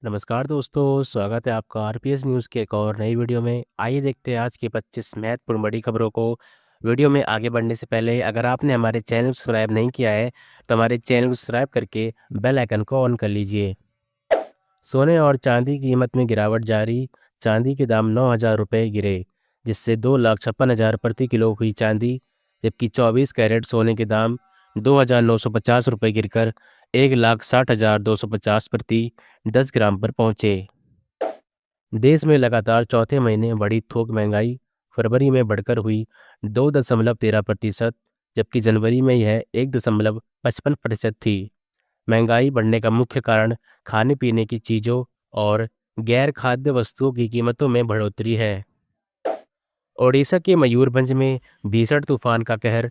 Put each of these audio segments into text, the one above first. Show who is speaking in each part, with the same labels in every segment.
Speaker 1: नमस्कार दोस्तों, स्वागत है आपका आरपीएस न्यूज़ के एक और नई वीडियो में। आइए देखते हैं आज की 25 महत्वपूर्ण बड़ी खबरों को। वीडियो में आगे बढ़ने से पहले अगर आपने हमारे चैनल को सब्सक्राइब नहीं किया है तो हमारे चैनल को सब्सक्राइब करके बेल आइकन को ऑन कर लीजिए। सोने और चांदी की कीमत में गिरावट जारी। चांदी के दाम 9,000 रुपये गिरे, जिससे 2,56,000 प्रति किलो हुई चांदी, जबकि 24 कैरेट सोने के दाम 2,950 रुपये गिरकर 1,60,250 प्रति 10 ग्राम पर पहुंचे। देश में लगातार चौथे महीने बढ़ी थोक महंगाई। फरवरी में बढ़कर हुई 2.13%, जबकि जनवरी में यह 1.55% थी। महंगाई बढ़ने का मुख्य कारण खाने पीने की चीज़ों और गैर खाद्य वस्तुओं की कीमतों में बढ़ोतरी है। ओडिशा के मयूरभंज में भीषण तूफान का कहर।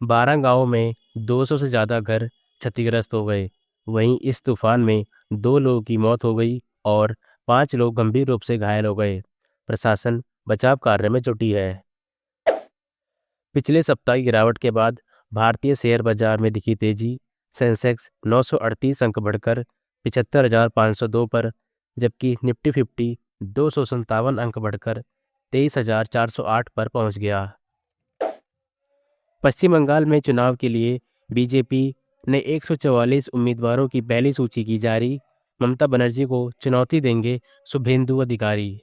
Speaker 1: 12 गांवों में 200 से ज़्यादा घर क्षतिग्रस्त हो गए। वहीं इस तूफान में 2 लोगों की मौत हो गई और 5 लोग गंभीर रूप से घायल हो गए। प्रशासन बचाव कार्य में जुटी है। पिछले सप्ताह की गिरावट के बाद भारतीय शेयर बाजार में दिखी तेजी। सेंसेक्स 938 अंक बढ़कर 75,502 पर, जबकि निफ्टी 50 257 अंक बढ़कर 23,408 पर पहुंच गया। पश्चिम बंगाल में चुनाव के लिए बीजेपी ने 144 उम्मीदवारों की पहली सूची की जारी। ममता बनर्जी को चुनौती देंगे शुभेंदु अधिकारी।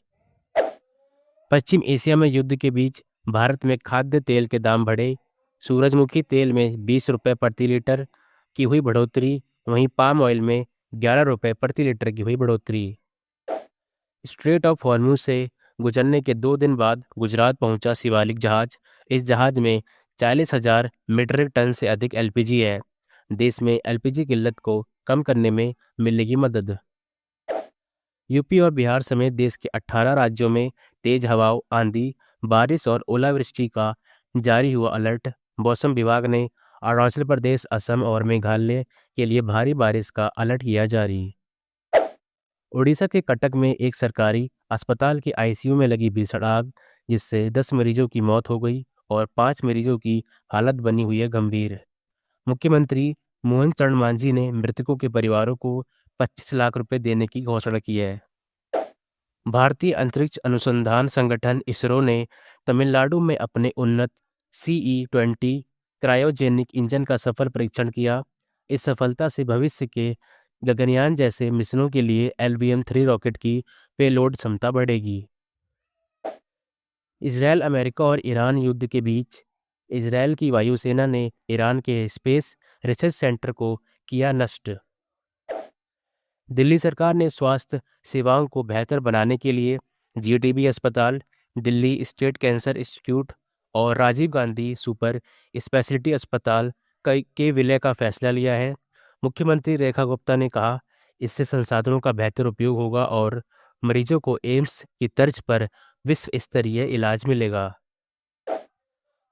Speaker 1: पश्चिम एशिया में युद्ध के बीच भारत में खाद्य तेल के दाम बढ़े। सूरजमुखी तेल में 20 रुपये प्रति लीटर की हुई बढ़ोतरी, वहीं पाम ऑयल में 11 रुपये प्रति लीटर की हुई बढ़ोतरी। स्ट्रेट ऑफ हॉर्मुज से गुजरने के 2 दिन बाद गुजरात पहुंचा शिवालिक जहाज। इस जहाज में 40,000 मीट्रिक टन से अधिक एलपीजी है। देश में एलपीजी किल्लत को कम करने में मिलेगी मदद। यूपी और बिहार समेत देश के 18 राज्यों में तेज हवाओं, आंधी, बारिश और ओलावृष्टि का जारी हुआ अलर्ट। मौसम विभाग ने अरुणाचल प्रदेश, असम और मेघालय के लिए भारी बारिश का अलर्ट किया जारी। ओडिशा के कटक में एक सरकारी अस्पताल के आईसीयू में लगी भीषण आग, जिससे 10 मरीजों की मौत हो गई और 5 मरीजों की हालत बनी हुई है गंभीर। मुख्यमंत्री मोहन चरण मांझी ने मृतकों के परिवारों को 25 लाख रुपए देने की घोषणा की है। भारतीय अंतरिक्ष अनुसंधान संगठन इसरो ने तमिलनाडु में अपने उन्नत CE-20 क्रायोजेनिक इंजन का सफल परीक्षण किया। इस सफलता से भविष्य के गगनयान जैसे मिशनों के लिए LVM-3 रॉकेट की पेलोड क्षमता बढ़ेगी। इसराइल, अमेरिका और ईरान युद्ध के बीच इसराइल की वायुसेना ने ईरान के स्पेस रिसर्च सेंटर को किया नष्ट। दिल्ली सरकार ने स्वास्थ्य सेवाओं को बेहतर बनाने के लिए GTB अस्पताल, दिल्ली स्टेट कैंसर इंस्टीट्यूट और राजीव गांधी सुपर स्पेशलिटी अस्पताल के विलय का फैसला लिया है। मुख्यमंत्री रेखा गुप्ता ने कहा, इससे संसाधनों का बेहतर उपयोग होगा और मरीजों को एम्स की तर्ज पर विश्व स्तरीय इलाज मिलेगा।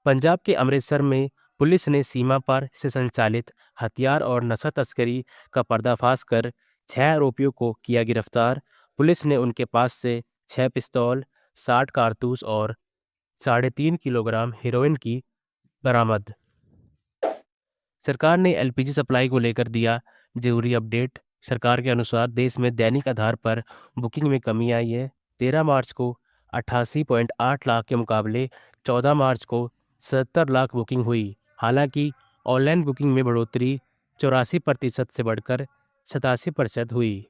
Speaker 1: पंजाब के अमृतसर में पुलिस ने सीमा पार से संचालित हथियार और नशा तस्करी का पर्दाफाश कर 6 आरोपियों को किया गिरफ्तार। पुलिस ने उनके पास से 6 पिस्तौल, 60 कारतूस और 3.5 किलोग्राम हेरोइन की बरामद। सरकार ने एलपीजी सप्लाई को लेकर दिया जरूरी अपडेट। सरकार के अनुसार देश में दैनिक आधार पर बुकिंग में कमी आई है। 13 मार्च को 88.8 लाख के मुकाबले 14 मार्च को 70 लाख बुकिंग हुई। हालांकि ऑनलाइन बुकिंग में बढ़ोतरी 84% से बढ़कर 87% हुई।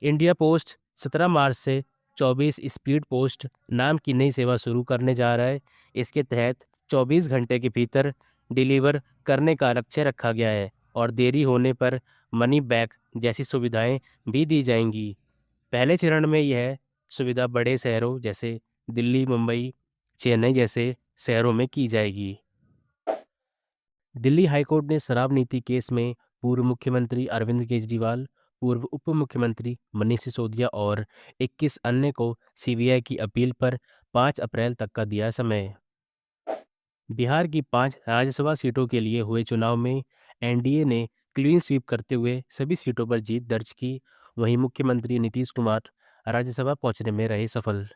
Speaker 1: इंडिया पोस्ट 17 मार्च से 24 स्पीड पोस्ट नाम की नई सेवा शुरू करने जा रहा है। इसके तहत 24 घंटे के भीतर डिलीवर करने का लक्ष्य रखा गया है और देरी होने पर मनी बैक जैसी सुविधाएं भी दी जाएंगी। पहले चरण में यह सुविधा बड़े शहरों जैसे दिल्ली, मुंबई, चेन्नई जैसे शहरों में की जाएगी। दिल्ली हाईकोर्ट ने शराब नीति केस में पूर्व मुख्यमंत्री अरविंद केजरीवाल, पूर्व उप मुख्यमंत्री मनीष सिसोदिया और 21 अन्य को सीबीआई की अपील पर 5 अप्रैल तक का दिया समय। बिहार की 5 राज्यसभा सीटों के लिए हुए चुनाव में एनडीए ने क्लीन स्वीप करते हुए सभी सीटों पर जीत दर्ज की। वहीं मुख्यमंत्री नीतीश कुमार राज्यसभा पहुंचने में रहे सफल।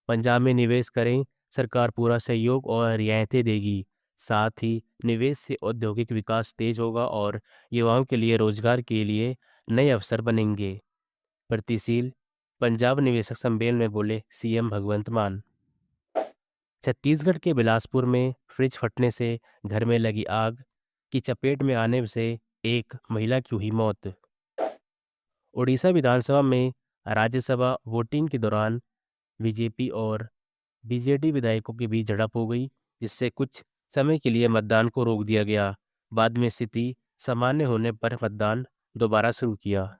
Speaker 1: पंजाब में निवेश करें, सरकार पूरा सहयोग और रियायतें देगी। साथ ही निवेश से औद्योगिक विकास तेज होगा और युवाओं के लिए रोजगार के लिए नए अवसर बनेंगे। प्रगतिशील पंजाब निवेशक सम्मेलन में बोले सीएम भगवंत मान। छत्तीसगढ़ के बिलासपुर में फ्रिज फटने से घर में लगी आग की चपेट में आने से एक महिला की हुई मौत। उड़ीसा विधानसभा में राज्यसभा वोटिंग के दौरान बीजेपी और बीजेडी विधायकों के बीच झड़प हो गई, जिससे कुछ समय के लिए मतदान को रोक दिया गया। बाद में स्थिति सामान्य होने पर मतदान दोबारा शुरू किया।